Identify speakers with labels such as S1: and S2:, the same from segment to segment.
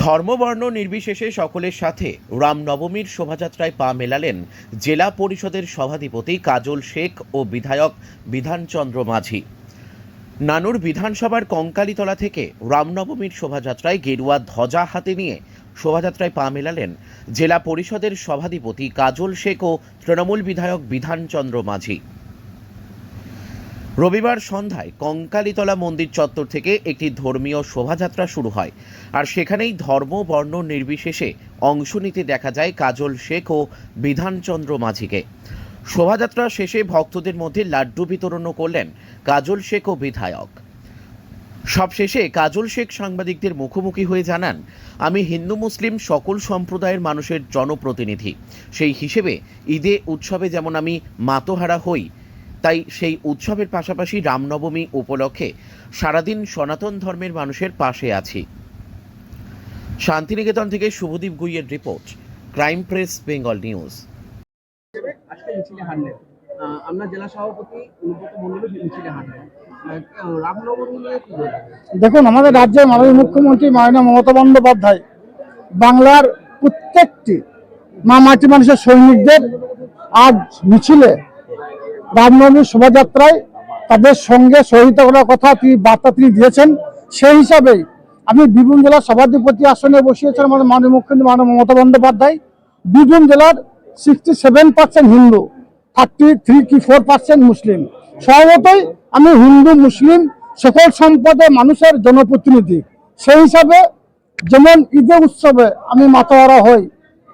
S1: ধর্মবর্ণ নির্বিশেষে সকলের সাথে রামনবমীর শোভাযাত্রায় পা মেলালেন জেলা পরিষদের সভাধিপতি কাজল শেখ ও বিধায়ক বিধানচন্দ্র মাঝি। নানুর বিধানসভার কঙ্কালীতলা থেকে রামনবমীর শোভাযাত্রায় গেরুয়া ধ্বজা হাতে নিয়ে শোভাযাত্রায় পা মেলালেন জেলা পরিষদের সভাধিপতি কাজল শেখ ও তৃণমূল বিধায়ক বিধানচন্দ্র মাঝি। রবিবার সন্ধ্যায় কঙ্কালীতলা মন্দির চত্বর থেকে একটি ধর্মীয় শোভাযাত্রা শুরু হয়, আর সেখানেই ধর্ম বর্ণ নির্বিশেষে অংশ নিতে দেখা যায় কাজল শেখ ও বিধানচন্দ্র মাঝিকে। শোভাযাত্রা শেষে ভক্তদের মধ্যে লাড্ডু বিতরণও করলেন কাজল শেখ ও বিধায়ক। সবশেষে কাজল শেখ সাংবাদিকদের মুখোমুখি হয়ে জানান, আমি হিন্দু মুসলিম সকল সম্প্রদায়ের মানুষের জনপ্রতিনিধি। সেই হিসেবে ঈদে উৎসবে যেমন আমি মাতোহারা হই, তাই সেই উৎসবের পাশাপাশি রামনবমী উপলক্ষে সারাদিন সনাতন ধর্মের মানুষের পাশে আছি। শান্তিনিকেতন থেকে শুভদীপ গুইয়ের রিপোর্ট, ক্রাইম প্রেস বেঙ্গল নিউজ।
S2: আমরা জেলা সভাপতি অনুব্রত মণ্ডল মিছিলে হাঁটলেন। রামনবমী নিয়ে কি বলবেন?
S3: দেখুন, আমাদের রাজ্যের মাননীয় মুখ্যমন্ত্রী মাননীয় মমতা বন্দ্যোপাধ্যায় বাংলার প্রত্যেকটি মা মাটি মানুষের সৈনিকদের আজ মিছিলে রামনবমীর শোভাযাত্রায় তাদের সঙ্গে সহযোগিতা করার কথা বার্তা তিনি দিয়েছেন। সেই হিসাবেই আমি বীরভূম জেলার সভাধিপতি আসনে বসিয়েছেন আমাদের মাননীয় মুখ্যমন্ত্রী মাননীয় মমতা বন্দ্যোপাধ্যায়। বীরভূম জেলার 67% হিন্দু, 33 কি 4% মুসলিম। স্বভাবতই আমি হিন্দু মুসলিম সকল সম্প্রদায়ের মানুষের জনপ্রতিনিধি। সেই হিসাবে যেমন ঈদের উৎসবে আমি মাতোয়ারা হই,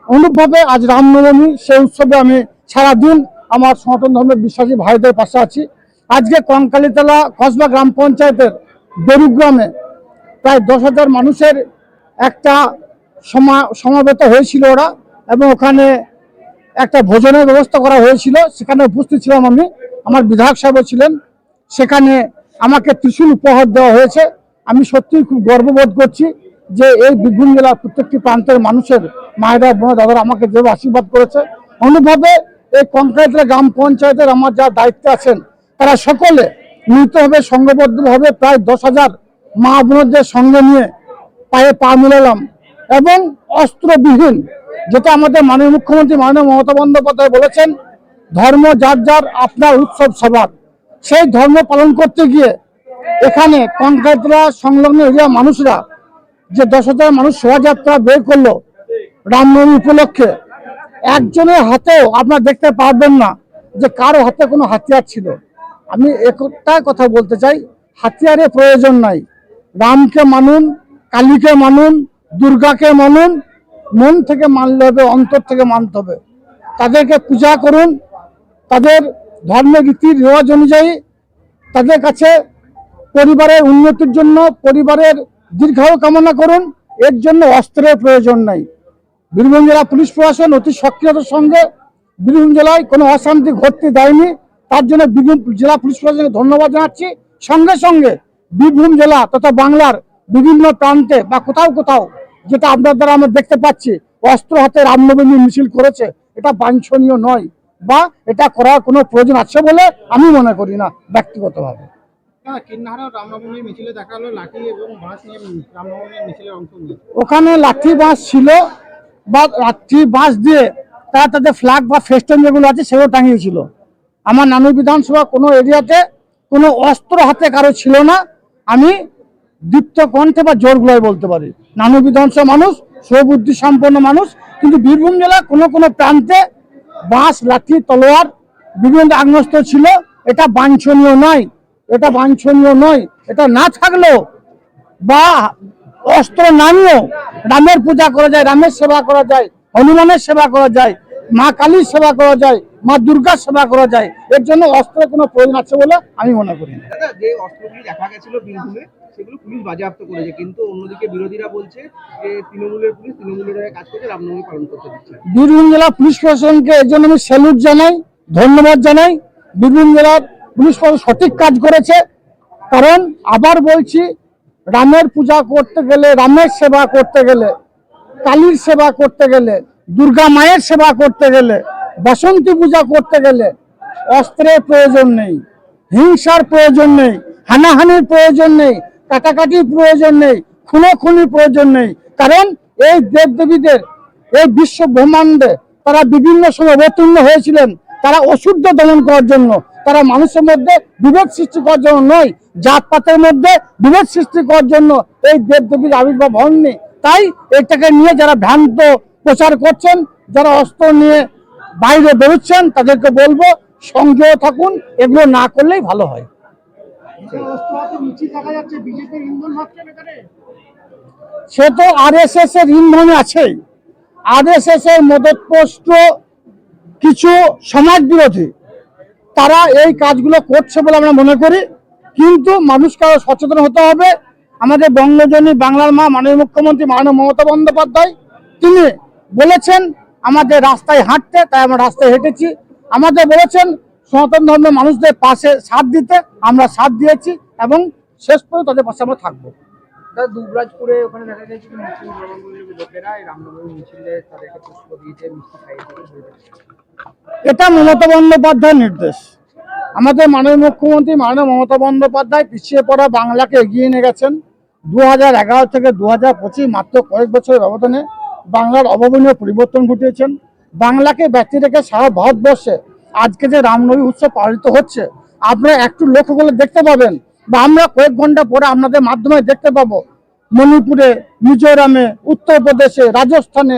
S3: অনুরূপভাবে আজ রামনবমী, সেই উৎসবে আমি সারাদিন আমার সনাতন ধর্মের বিশ্বাসী ভাইদের পাশে আছি। আজকে কঙ্কালীতলা কসবা গ্রাম পঞ্চায়েতের বেরুগ্রামে প্রায় 10,000 মানুষের একটা সমাবেত হয়েছিল ওরা, এবং ওখানে একটা ভোজনের ব্যবস্থা করা হয়েছিল। সেখানে উপস্থিত ছিলাম আমি, আমার বিধায়ক সাহেব ছিলেন। সেখানে আমাকে ত্রিশূল উপহার দেওয়া হয়েছে। আমি সত্যিই খুব গর্ববোধ করছি যে এই বীরভূম জেলার প্রত্যেকটি প্রান্তের মানুষের মায়েরা বোন দাদারা আমাকে যেভাবে আশীর্বাদ করেছে, অনুভাবে এই কঙ্কালীতলা গ্রাম পঞ্চায়েতের আমার যারা দায়িত্বে আছেন তারা সকলে মিলিতভাবে সংঘবদ্ধভাবে প্রায় 10,000 মা বোনদের সঙ্গে নিয়ে পায়ে পা মিলালাম। এবং অস্ত্রবিহীন, যেটা আমাদের মাননীয় মুখ্যমন্ত্রী মাননীয় মমতা বন্দ্যোপাধ্যায় বলেছেন, ধর্ম যার যার আপনার উৎসব সবার, সেই ধর্ম পালন করতে গিয়ে এখানে কঙ্কালীতলা সংলগ্ন এরিয়া মানুষরা যে 10,000 মানুষ শোভাযাত্রা বের করলো রামনবমী উপলক্ষে, একজনের হাতেও আপনারা দেখতে পারবেন না যে কারো হাতে কোনো হাতিয়ার ছিল। আমি একটা কথা বলতে চাই, হাতিয়ারের প্রয়োজন নাই। রামকে মানুন, কালীকে মানুন, দুর্গাকে মানুন, মন থেকে মানলে হবে, অন্তর থেকে মানতে হবে। তাদেরকে পূজা করুন, তাদের ধর্মের রীতি রেওয়াজ অনুযায়ী তাদের কাছে পরিবারের উন্নতির জন্য পরিবারের দীর্ঘায়ু কামনা করুন। এর জন্য অস্ত্রের প্রয়োজন নাই। বীরভূম জেলা পুলিশ প্রশাসন অতি সক্রিয়তার সঙ্গে বীরভূম জেলায় কোনো অশান্তি ঘটতে দেয়নি, তার জন্য বীরভূম জেলা পুলিশ প্রশাসনকে ধন্যবাদ জানাচ্ছি। সঙ্গে সঙ্গে বীরভূম জেলা তথা বাংলার বিভিন্ন প্রান্তে বা কোথাও কোথাও যেটা আপনার দ্বারা আমরা দেখতে পাচ্ছি অস্ত্র হাতে রামনবমী মিছিল করেছে, এটা বাঞ্ছনীয় নয়, বা এটা করার কোনো প্রয়োজন আছে বলে আমি মনে করি না ব্যক্তিগতভাবে।
S2: রামনবমী মিছিলে দেখা হলো লাঠি এবং বাঁশ নিয়ে রামনবমী মিছিলের অংশ নিয়ে
S3: ওখানে লাঠি বাঁশ ছিল, বা লাঠি বাঁশ দিয়ে তারা তাদের ফ্ল্যাগ বা ফেস্টুন যেগুলো আছে সেগুলো টাঙিয়েছিল। আমার নানুর বিধানসভা কোনো এরিয়াতে কোনো অস্ত্র হাতে কারো ছিল না। আমি দীপ্ত কণ্ঠে বা জোর গলায় বলতে পারি, নানুর বিধানসভা মানুষ সুবুদ্ধি সম্পন্ন মানুষ, কিন্তু বীরভূম জেলা কোনো প্রান্তে বাঁশ, লাঠি, তলোয়ার বিভিন্ন আগ্নেয়াস্ত্র ছিল। এটা বাঞ্ছনীয় নয়, এটা বাঞ্ছনীয় নয়। এটা না থাকলেও বা অস্ত্র না নিয়েও রামের পূজা করা যায়, রামের সেবা করা যায়, হনুমানের সেবা করা যায়, মা কালীর সেবা করা যায়, মা দুর্গার সেবা করা যায়। এর জন্য অস্ত্রের কোনো প্রয়োজন আছে বলে আমি মনে করি না।
S2: যে অস্ত্রগুলি দেখা গেছিল বীরভূমে, সেগুলো পুলিশ বাজেয়াপ্ত করেছে, কিন্তু অন্যদিকে বিরোধীরা বলছে যে তৃণমূলের পুলিশ তৃণমূলের হয়ে কাজ করছে, রামনবমী পালন করতে দিচ্ছে।
S3: বীরভূম জেলা পুলিশ প্রশাসনকে এর জন্য আমি স্যালুট জানাই, ধন্যবাদ জানাই। বীরভূম জেলার পুলিশ প্রশাসন সঠিক কাজ করেছে। কারণ আবার বলছি, রামের পূজা করতে গেলে, রামের সেবা করতে গেলে, কালীর সেবা করতে গেলে, দুর্গা মায়ের সেবা করতে গেলে, বসন্তী পূজা করতে গেলে অস্ত্রের প্রয়োজন নেই, হিংসার প্রয়োজন নেই, হানাহানির প্রয়োজন নেই, কাটাকাটির প্রয়োজন নেই, খুনোখুনির প্রয়োজন নেই, কারণ এই দেবদেবীদের এই বিশ্ব ব্রহ্মাণ্ডে তারা বিভিন্ন সময় অবতীর্ণ হয়েছিলেন তারা অশুদ্ধ দমন করার জন্য, তারা মানুষের মধ্যে বিভেদ সৃষ্টি করার জন্য নয়, জাতপাতের মধ্যে বিভেদ সৃষ্টি করার জন্য এই দেবদেবীর আবির্ভাব হননি। তাই এটাকে নিয়ে যারা ভ্রান্ত প্রচার করছেন, যারা অস্ত্র নিয়ে বাইরে বেরোচ্ছেন, তাদেরকে বলবো সংযত থাকুন, এগুলো না করলেই ভালো হয়। সে তো আরএসএস এর ইন্ধনে আছেই। আরএসএস এর মদতপুষ্ট কিছু সমাজ বিরোধী তারা এই কাজগুলো করছে বলে আমরা মনে করি, কিন্তু মানুষকে আরো সচেতন হতে হবে। আমাদের বঙ্গজনী বাংলার মা মাননীয় মুখ্যমন্ত্রী মাননীয় মমতা বন্দ্যোপাধ্যায় তিনি বলেছেন আমাদের রাস্তায় হাঁটতে, তাই আমরা রাস্তায় হেঁটেছি। আমাদের বলেছেন সনাতন ধর্মের মানুষদের পাশে সাথ দিতে, আমরা সাথ দিয়েছি এবং শেষ পর্যন্ত তাদের পাশে আমরা থাকবো।
S2: দুবরাজপুরে ওখানে দেখা গেছে কি মুসলিম ধর্মাবলম্বী লোকেরা এই রামনবমী মিছিলে তাদেরকে পুষ্প দিয়েছে, মিষ্টি খাইয়েছে।
S3: এটা মমতা বন্দ্যোপাধ্যায়ের নির্দেশ। আমাদের মাননীয় মুখ্যমন্ত্রী মাননীয় মমতা বন্দ্যোপাধ্যায় পিছিয়ে পড়া বাংলাকে এগিয়ে নিয়ে গেছেন। 2011 থেকে 2025 মাত্র কয়েক বছরের ব্যবধানে বাংলার অভাবনীয় পরিবর্তন ঘটিয়েছেন। বাংলাকে ব্যক্তি রেখে সারা ভারতবর্ষে আজকে যে রামনবমী উৎসব পালিত হচ্ছে, আপনারা একটু লক্ষ্য করলে দেখতে পাবেন, বা আমরা কয়েক ঘন্টা পরে আপনাদের মাধ্যমে দেখতে পাবো মণিপুরে, মিজোরামে, উত্তরপ্রদেশে, রাজস্থানে,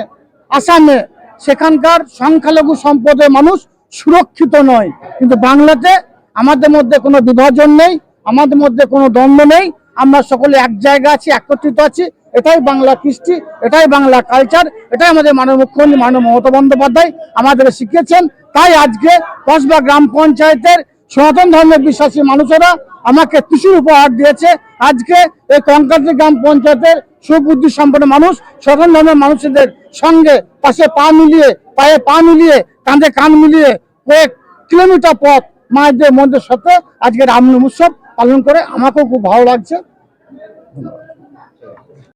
S3: আসামে সেখানকার সংখ্যালঘু সম্প্রদায়ের মানুষ সুরক্ষিত নয়। কিন্তু বাংলাতে আমাদের মধ্যে কোনো বিভাজন নেই, আমাদের মধ্যে কোনো দ্বন্দ্ব নেই, আমরা সকলে এক জায়গা আছি, একত্রিত আছি। এটাই বাংলা কৃষ্টি, এটাই বাংলা কালচার, এটাই আমাদের মাননীয় মুখ্যমন্ত্রী মাননীয় মমতা বন্দ্যোপাধ্যায় আমাদের শিখিয়েছেন। তাই আজকে কসবা গ্রাম পঞ্চায়েতের সনাতন ধর্মের বিশ্বাসী মানুষেরা আমাকে ত্রিশূল উপহার দিয়েছে। আজকে এই কঙ্কালতলী গ্রাম পঞ্চায়েতের সুবুদ্ধি সম্পন্ন মানুষ সনাতন ধর্মের মানুষদের সঙ্গে পায়ে পা মিলিয়ে কাঁধে কান মিলিয়ে কয়েক কিলোমিটার পথ মায়েদের মধ্যে সাথে আজকে রামনবমী উৎসব পালন করে আমাকেও খুব ভালো লাগছে। ধন্যবাদ।